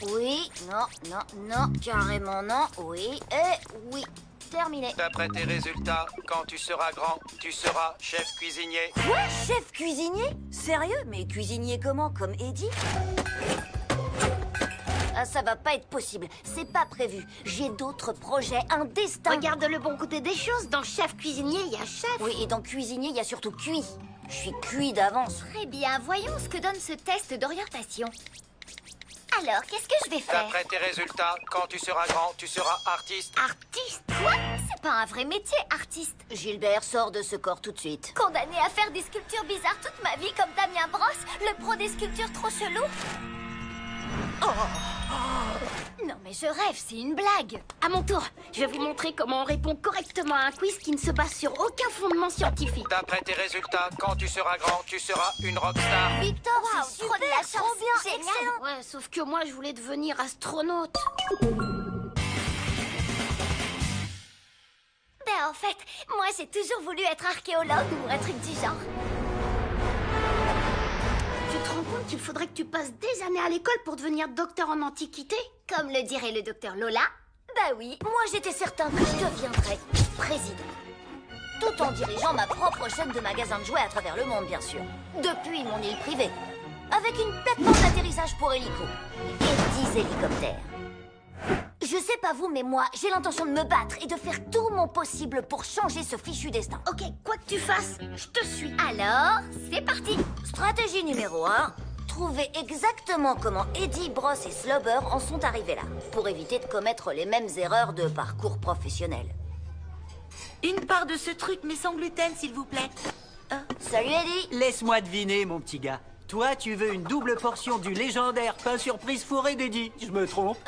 Oui, non, non, non, carrément non, oui, et oui. Terminé. D'après tes résultats, quand tu seras grand, tu seras chef cuisinier. Quoi, chef cuisinier? Sérieux? Mais cuisinier comment? Comme Eddie? Ah, ça va pas être possible. C'est pas prévu. J'ai d'autres projets, un destin. Regarde le bon côté des choses. Dans chef cuisinier, il y a chef. Oui, et dans cuisinier, il y a surtout cuit. Je suis cuit d'avance. Très bien, voyons ce que donne ce test d'orientation. Alors, qu'est-ce que je vais faire? D'après tes résultats, quand tu seras grand, tu seras artiste. Artiste? Quoi? C'est pas un vrai métier, artiste. Gilbert, sort de ce corps tout de suite. Condamné à faire des sculptures bizarres toute ma vie comme Damien Brosse, le pro des sculptures trop chelou. Non mais je rêve, c'est une blague. À mon tour, je vais vous montrer comment on répond correctement à un quiz qui ne se base sur aucun fondement scientifique. D'après tes résultats, quand tu seras grand, tu seras une rockstar. Victor, Wow, c'est trop de la super, chance, trop bien, génial. excellent. Ouais, sauf que moi je voulais devenir astronaute. Ben en fait, moi j'ai toujours voulu être archéologue ou un truc du genre. Tu te rends compte qu'il faudrait que tu passes des années à l'école pour devenir docteur en antiquité? Comme le dirait le docteur Lola. Bah oui, moi j'étais certain que je deviendrais président. Tout en dirigeant ma propre chaîne de magasins de jouets à travers le monde, bien sûr. Depuis mon île privée. Avec une plateforme d'atterrissage pour hélico. Et 10 hélicoptères. Je sais pas vous, mais moi, j'ai l'intention de me battre et de faire tout mon possible pour changer ce fichu destin. Ok, quoi que tu fasses, je te suis. Alors, c'est parti. Stratégie numéro 1. Trouver exactement comment Eddie, Bross et Slobber en sont arrivés là. Pour éviter de commettre les mêmes erreurs de parcours professionnel. Une part de ce truc, mais sans gluten, s'il vous plaît. Salut Eddie. Laisse-moi deviner, mon petit gars. Toi, tu veux une double portion du légendaire pain surprise fourré d'Eddie. Je me trompe?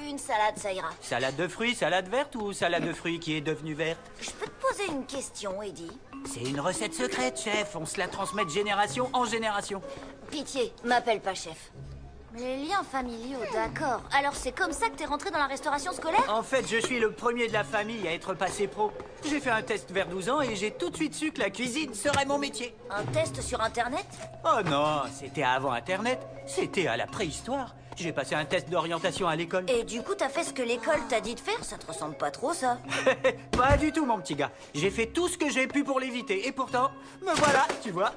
Une salade, ça ira. Salade de fruits, salade verte ou salade de fruits qui est devenue verte? Je peux te poser une question, Eddie? C'est une recette secrète, chef. On se la transmet de génération en génération. Pitié, m'appelle pas chef. Les liens familiaux, d'accord. Alors c'est comme ça que t'es rentré dans la restauration scolaire? En fait, je suis le premier de la famille à être passé pro. J'ai fait un test vers 12 ans et j'ai tout de suite su que la cuisine serait mon métier. Un test sur Internet? Oh non, c'était avant Internet. C'était à la préhistoire. J'ai passé un test d'orientation à l'école. Et du coup, t'as fait ce que l'école t'a dit de faire? Ça te ressemble pas trop, ça? Pas du tout, mon petit gars. J'ai fait tout ce que j'ai pu pour l'éviter. Et pourtant, me voilà, tu vois.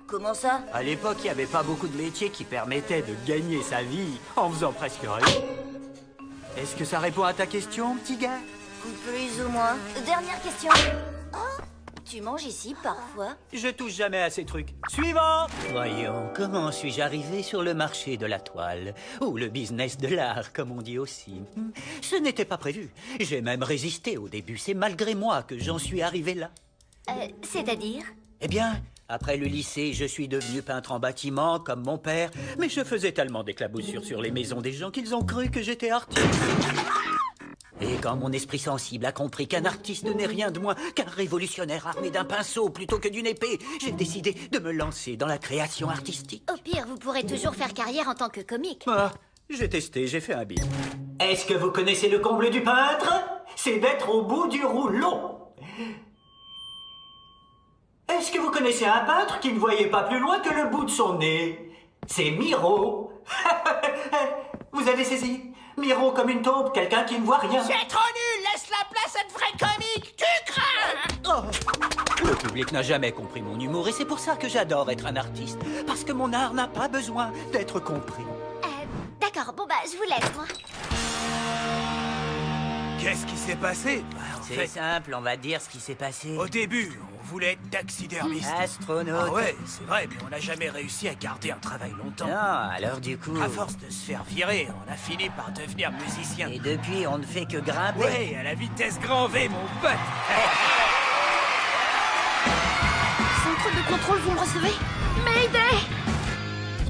Comment ça? À l'époque, il n'y avait pas beaucoup de métiers qui permettaient de gagner sa vie en faisant presque rien. Est-ce que ça répond à ta question, petit gars? Plus ou moins. Dernière question. Oh, tu manges ici parfois? Je touche jamais à ces trucs. Suivant! Voyons, comment suis-je arrivé sur le marché de la toile? Ou le business de l'art, comme on dit aussi. Ce n'était pas prévu. J'ai même résisté au début. C'est malgré moi que j'en suis arrivé là. C'est-à-dire? Eh bien, après le lycée, je suis devenu peintre en bâtiment, comme mon père. Mais je faisais tellement d'éclaboussures sur les maisons des gens qu'ils ont cru que j'étais artiste. Et quand mon esprit sensible a compris qu'un artiste n'est rien de moins qu'un révolutionnaire armé d'un pinceau plutôt que d'une épée, j'ai décidé de me lancer dans la création artistique. Au pire, vous pourrez toujours faire carrière en tant que comique. Ah, j'ai testé, j'ai fait un bide. Est-ce que vous connaissez le comble du peintre? C'est d'être au bout du rouleau. Est-ce que vous connaissez un peintre qui ne voyait pas plus loin que le bout de son nez? C'est Miro. Vous avez saisi? Miro comme une taupe, quelqu'un qui ne voit rien. C'est trop nul! Laisse la place à de vrais comiques! Tu crains! Le public n'a jamais compris mon humour et c'est pour ça que j'adore être un artiste. Parce que mon art n'a pas besoin d'être compris. D'accord, bon bah, je vous laisse, moi. Qu'est-ce qui s'est passé? C'est simple, on va dire ce qui s'est passé. Au début, on voulait être taxidermiste. Astronaute. Ah ouais, c'est vrai, mais on n'a jamais réussi à garder un travail longtemps. Non, alors du coup... À force de se faire virer, on a fini par devenir musicien. Et depuis, on ne fait que grimper. Ouais, à la vitesse grand V, mon pote. Centre de contrôle, vous me recevez? Mayday!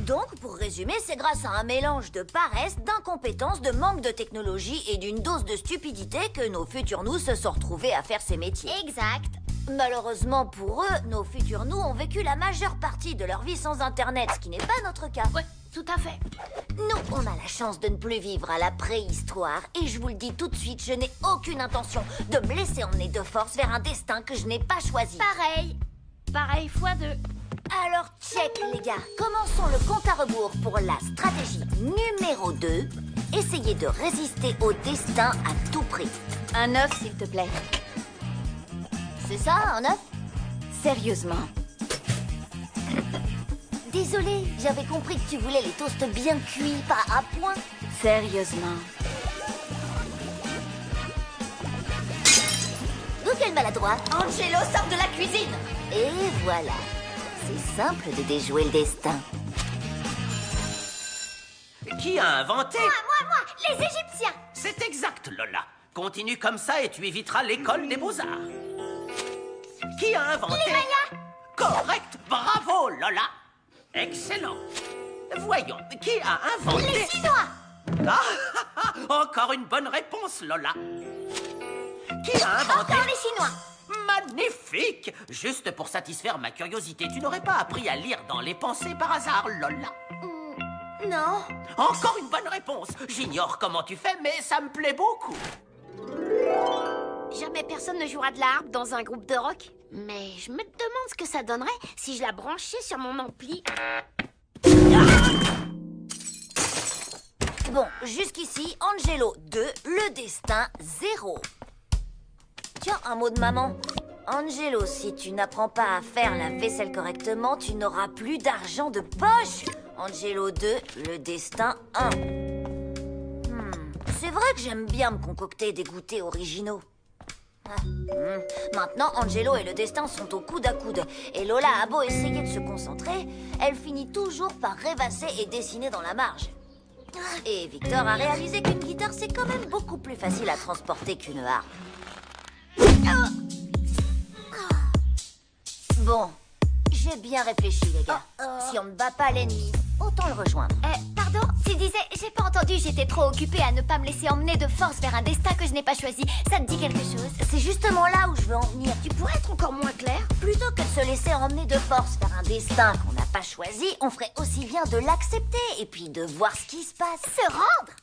Donc, pour résumer, c'est grâce à un mélange de paresse, d'incompétence, de manque de technologie et d'une dose de stupidité que nos futurs nous se sont retrouvés à faire ces métiers. Exact. Malheureusement pour eux, nos futurs nous ont vécu la majeure partie de leur vie sans Internet, ce qui n'est pas notre cas. Ouais, tout à fait. Nous, on a la chance de ne plus vivre à la préhistoire. Et je vous le dis tout de suite, je n'ai aucune intention de me laisser emmener de force vers un destin que je n'ai pas choisi. Pareil. Pareil fois deux. Alors check les gars, commençons le compte à rebours pour la stratégie numéro 2. Essayez de résister au destin à tout prix. Un œuf, s'il te plaît. C'est ça, un œuf? Sérieusement. Désolée, j'avais compris que tu voulais les toasts bien cuits, pas à point. Sérieusement. Ou quel maladroit. Angelo, sort de la cuisine! Et voilà. C'est simple de déjouer le destin. Qui a inventé? Moi, les Égyptiens! C'est exact, Lola. Continue comme ça et tu éviteras l'école des beaux-arts. Qui a inventé? Les Mayas! Correct, bravo, Lola. Excellent. Voyons, qui a inventé? Les Chinois! Encore une bonne réponse, Lola. Qui a inventé? Encore les Chinois! Magnifique! Juste pour satisfaire ma curiosité, tu n'aurais pas appris à lire dans les pensées par hasard, Lola? Non. Encore une bonne réponse. J'ignore comment tu fais, mais ça me plaît beaucoup. Jamais personne ne jouera de la harpe dans un groupe de rock. Mais je me demande ce que ça donnerait si je la branchais sur mon ampli. Bon, jusqu'ici, Angelo 2, le destin 0. Tiens, un mot de maman. Angelo, si tu n'apprends pas à faire la vaisselle correctement, tu n'auras plus d'argent de poche. Angelo 2, le destin 1. C'est vrai que j'aime bien me concocter des goûters originaux. Maintenant, Angelo et le destin sont au coude à coude. Et Lola a beau essayer de se concentrer, elle finit toujours par rêvasser et dessiner dans la marge. Et Victor a réalisé qu'une guitare, c'est quand même beaucoup plus facile à transporter qu'une harpe. Bon, j'ai bien réfléchi, les gars. Si on ne bat pas l'ennemi, autant le rejoindre. Pardon, tu disais, j'ai pas entendu, j'étais trop occupée à ne pas me laisser emmener de force vers un destin que je n'ai pas choisi. Ça te dit quelque chose? C'est justement là où je veux en venir. Tu pourrais être encore moins clair? Plutôt que de se laisser emmener de force vers un destin qu'on n'a pas choisi, on ferait aussi bien de l'accepter et puis de voir ce qui se passe. Se rendre?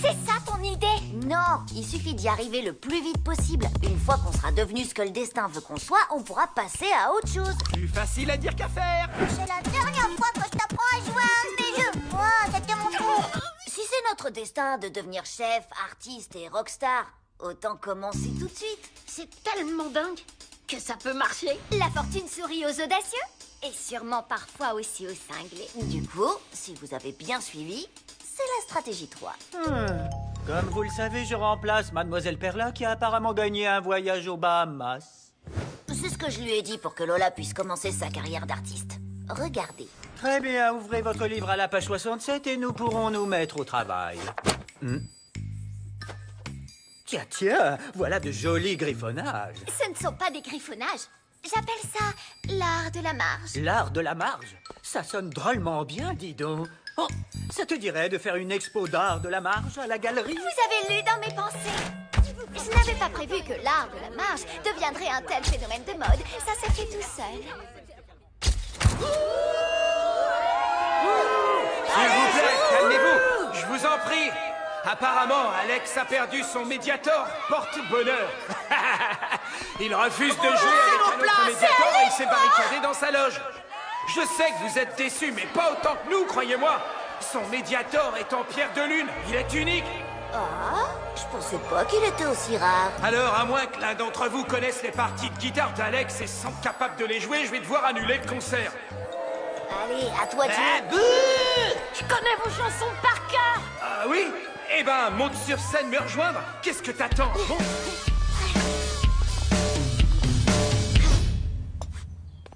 C'est ça ton idée? Non, il suffit d'y arriver le plus vite possible. Une fois qu'on sera devenu ce que le destin veut qu'on soit, on pourra passer à autre chose. Plus facile à dire qu'à faire. C'est la dernière fois que je t'apprends à jouer à des jeux. Moi, c'était mon tour. Si c'est notre destin de devenir chef, artiste et rockstar, autant commencer tout de suite. C'est tellement dingue que ça peut marcher. La fortune sourit aux audacieux et sûrement parfois aussi aux cinglés. Du coup, si vous avez bien suivi, c'est la stratégie 3. Comme vous le savez, je remplace Mademoiselle Perla qui a apparemment gagné un voyage aux Bahamas. C'est ce que je lui ai dit pour que Lola puisse commencer sa carrière d'artiste. Regardez. Très bien, ouvrez votre livre à la page 67 et nous pourrons nous mettre au travail. Tiens, voilà de jolis griffonnages. Ce ne sont pas des griffonnages. J'appelle ça l'art de la marge. L'art de la marge? Ça sonne drôlement bien, dis donc. Oh, ça te dirait de faire une expo d'art de la marge à la galerie? Vous avez lu dans mes pensées. Je n'avais pas prévu que l'art de la marge deviendrait un tel phénomène de mode. Ça s'est fait tout seul. S'il vous plaît, calmez-vous. Je vous en prie. Apparemment, Alex a perdu son Mediator porte-bonheur. Il refuse de jouer avec un autre Mediator et il s'est barricadé dans sa loge. Je sais que vous êtes déçus, mais pas autant que nous, croyez-moi. Son Mediator est en pierre de lune. Il est unique. Ah, je pensais pas qu'il était aussi rare. Alors, à moins que l'un d'entre vous connaisse les parties de guitare d'Alex et semble capable de les jouer, je vais devoir annuler le concert. Allez, à toi, Jimmy. Je connais vos chansons par cœur. Ah oui? Eh ben, monte sur scène me rejoindre. Qu'est-ce que t'attends? Bon.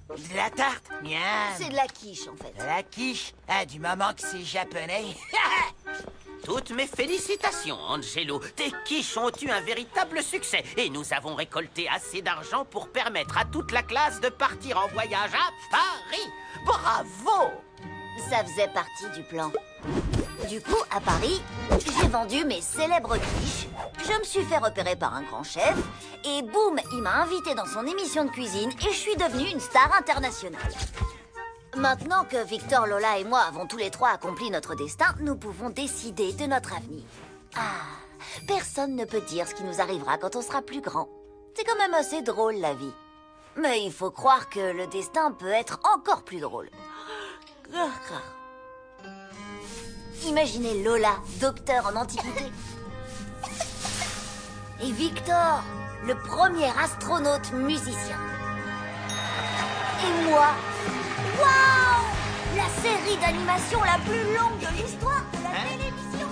De la tarte? Miam. C'est de la quiche, en fait. De la quiche? Ah, du moment que c'est japonais. Toutes mes félicitations, Angelo. Tes quiches ont eu un véritable succès et nous avons récolté assez d'argent pour permettre à toute la classe de partir en voyage à Paris. Bravo! Ça faisait partie du plan. Du coup, à Paris, j'ai vendu mes célèbres quiches, je me suis fait repérer par un grand chef, et boum, il m'a invité dans son émission de cuisine et je suis devenue une star internationale. Maintenant que Victor, Lola et moi avons tous les trois accompli notre destin, nous pouvons décider de notre avenir. Ah, personne ne peut dire ce qui nous arrivera quand on sera plus grand. C'est quand même assez drôle, la vie. Mais il faut croire que le destin peut être encore plus drôle. Imaginez Lola, docteur en antiquité. Et Victor, le premier astronaute musicien. Et moi, waouh! La série d'animation la plus longue de l'histoire de la télévision.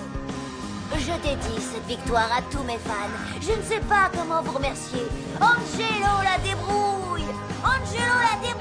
Je dédie cette victoire à tous mes fans. Je ne sais pas comment vous remercier. Angelo la débrouille! Angelo la débrouille!